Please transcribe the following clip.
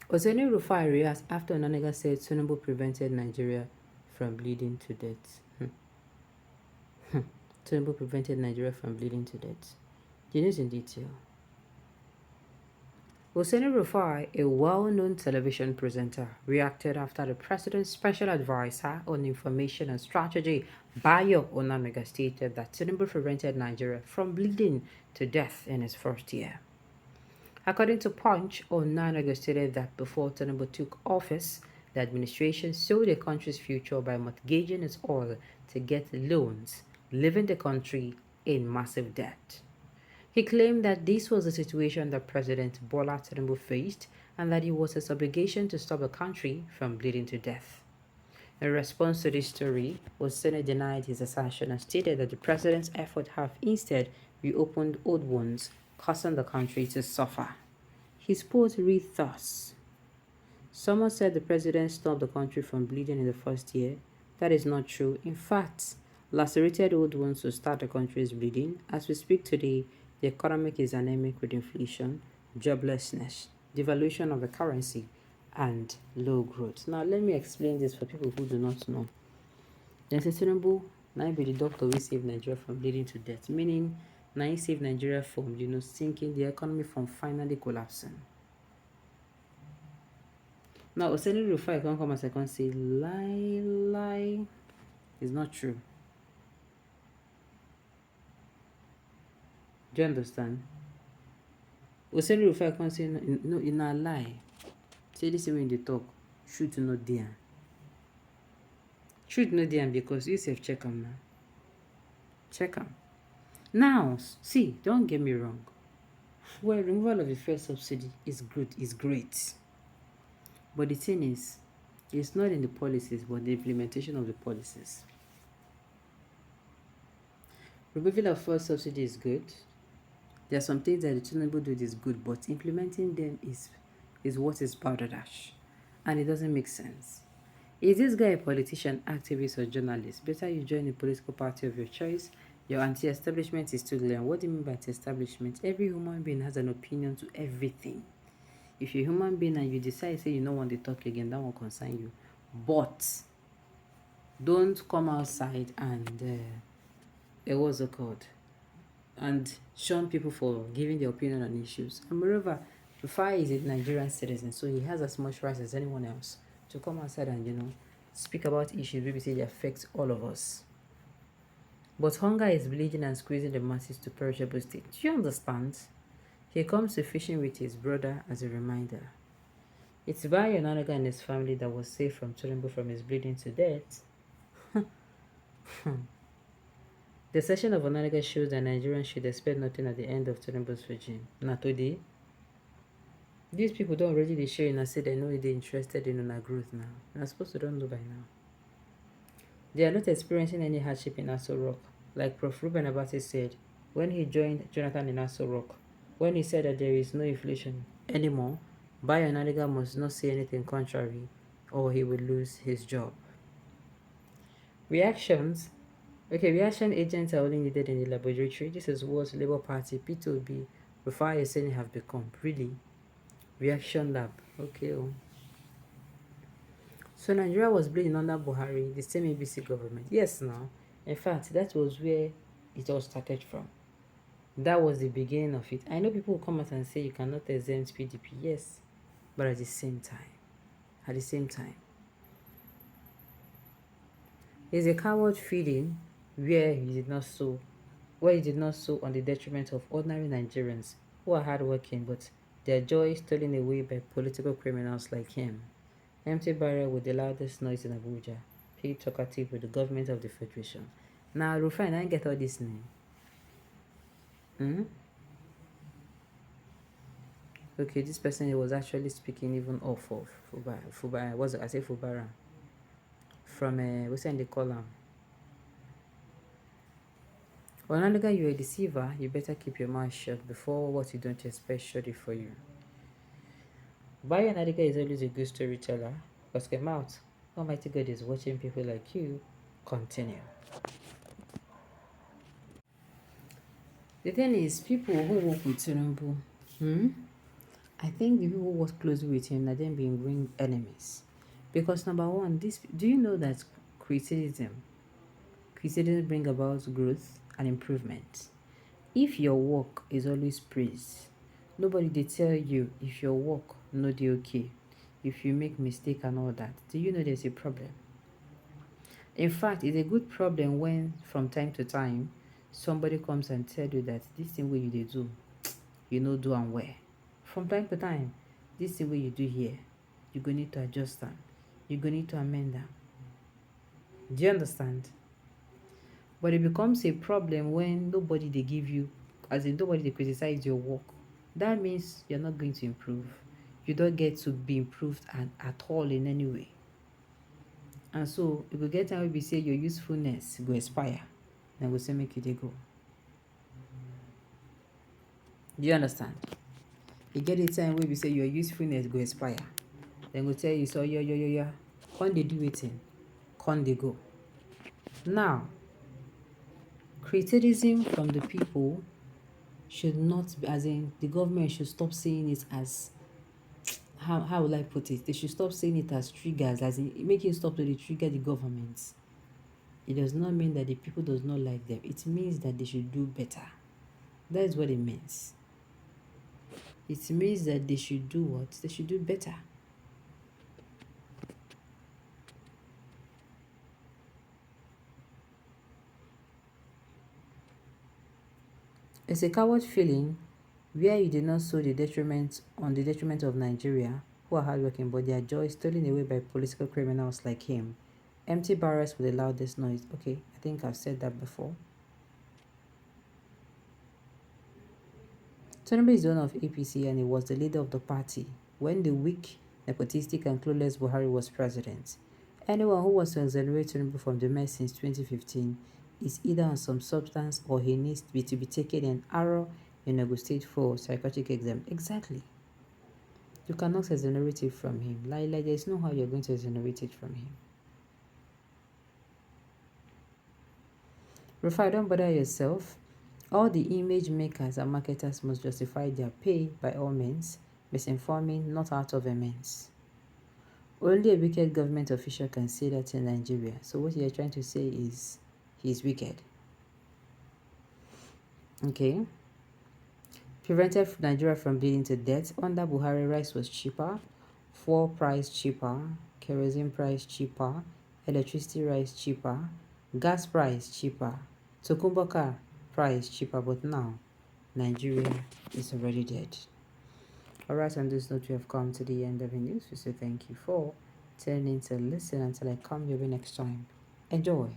RUFAI reacts after ONANUGA said TINUBU prevented Nigeria from bleeding to death. TINUBU prevented Nigeria from bleeding to death. The news in detail. RUFAI, a well-known television presenter, reacted after the president's special advisor on information and strategy, Bayo ONANUGA, stated that TINUBU prevented Nigeria from bleeding to death in his first year. According to Punch, ONANUGA stated that before TINUBU took office, the administration sold the country's future by mortgaging its oil to get loans, leaving the country in massive debt. He claimed that this was the situation that President Bola Tinubu faced and that it was his obligation to stop the country from bleeding to death. In response to this story, Osene denied his assertion and stated that the president's efforts have instead reopened old wounds, causing the country to suffer. His post read thus: Someone said the president stopped the country from bleeding in the first year. That is not true. In fact, lacerated old wounds will start the country's bleeding. As we speak today, the economy is anemic with inflation, joblessness, devaluation of the currency, and low growth. Now, let me explain this for people who do not know. Then Tinubu, now be the doctor will save Nigeria from bleeding to death, meaning now save Nigeria from, sinking, the economy from finally collapsing. Now, Oseni RUFAI can come as I can say, lie, is not true. Do you understand? Oseni RUFAI can say, no, in a lie. Say this when they talk, truth not there. Truth not there because you say check them now. Check them. Now, see, don't get me wrong. Well, removal of the first subsidy is good, is great. But the thing is, it's not in the policies, but the implementation of the policies. Removal of first subsidy is good. There are some things that the TINUBU do is good, but implementing them is what is powder-dash. And it doesn't make sense. Is this guy a politician, activist, or journalist? Better you join a political party of your choice. Your anti-establishment is too clear. What do you mean by anti-establishment? Every human being has an opinion to everything. If you're a human being and you decide, say you don't want to talk again, that won't concern you. But don't come outside and what's it called? And shun people for giving their opinion on issues. And moreover, RUFAI is a Nigerian citizen, so he has as much rights as anyone else to come outside and speak about issues maybe say they affect all of us. But hunger is bleeding and squeezing the masses to perishable state. Do you understand? He comes to fishing with his brother as a reminder. It's by ONANUGA and his family that was saved from TINUBU from his bleeding to death. The session of ONANUGA shows that Nigerians should expect nothing at the end of TINUBU's regime. Not today. These people don't already show you and say they know they're interested in our growth now. You're supposed to don't know by now. They are not experiencing any hardship in Aso Rock. Like Prof. Ruben Abati said when he joined Jonathan in Aso Rock, when he said that there is no inflation anymore, Bayo ONANUGA must not say anything contrary or he will lose his job. Reactions. Okay, reaction agents are only needed in the laboratory. This is what Labour Party, P2B, RUFAI is saying have become. Really? Reaction lab. Okay. So Nigeria was bleeding under Buhari, the same ABC government. Yes, now. In fact, that was where it all started from. That was the beginning of it. I know people will come out and say you cannot exempt PDP. Yes. But at the same time, it's a coward feeling where he did not sow on the detriment of ordinary Nigerians who are hardworking, but their joy is stolen away by political criminals like him. Empty barrel with the loudest noise in Abuja, paid talkative with the government of the Federation. Now, RUFAI, I get all this name. Okay, this person was actually speaking even off of Fubara. What's it? I say Fubara. From what's in the column? ONANUGA, you're a deceiver. You better keep your mouth shut before what you don't expect shut it for you. Bayo ONANUGA is always a good storyteller. Because come out. Almighty God is watching people like you continue. The thing is, people who work with TINUBU, I think the people who work closely with him are then being ring enemies. Because number one, this do you know that criticism criticism bring about growth and improvement? If your work is always praised, nobody they tell you if your work no dey okay, if you make mistake and all that, do you know there's a problem? In fact, it's a good problem when from time to time somebody comes and tell you that this thing wey you dey do, you no do am well. From time to time, this thing wey you do here, you go need to adjust am, you go need to amend am. Do you understand? But it becomes a problem when nobody they give you, as in nobody they criticize your work. That means you're not going to improve. You don't get to be improved at all in any way. And so you will get time where we say your usefulness go expire. Then we say make you they go. Do you understand? You get a time where we say your usefulness go expire. Then we tell you so yeah. When they do it in, can they go? Now, criticism from the people should not be, as in the government should stop seeing it as how will I put it? They should stop seeing it as triggers, as in making stop to the trigger the government. It does not mean that the people does not like them. It means that they should do better. That is what it means. It means that they should do what? They should do better. It's a coward feeling where you did not sow the detriment on the detriment of Nigeria, who are hardworking, but their joy is stolen away by political criminals like him. Empty barrels with the loudest noise. Okay, I think I've said that before. Tinubu is the owner of APC and he was the leader of the party when the weak, nepotistic and clueless Buhari was president. Anyone who wants to exonerate Tinubu from the mess since 2015 is either on some substance or he needs to be taken in Arrow in Ogun State for psychiatric exam. Exactly. You cannot exonerate it from him. Like there's no how you're going to exonerate it from him. RUFAI, don't bother yourself. All the image makers and marketers must justify their pay by all means, misinforming not out of a means. Only a wicked government official can say that in Nigeria. So what you're trying to say is he's wicked. Okay. Prevented Nigeria from bleeding to death. Under Buhari, rice was cheaper, fuel price cheaper, kerosene price cheaper, electricity price cheaper, gas price cheaper, Tokumboka price cheaper, but now Nigeria is already dead. Alright, on this note, we have come to the end of the news. We say thank you for tuning in to listen until I come your way next time. Enjoy.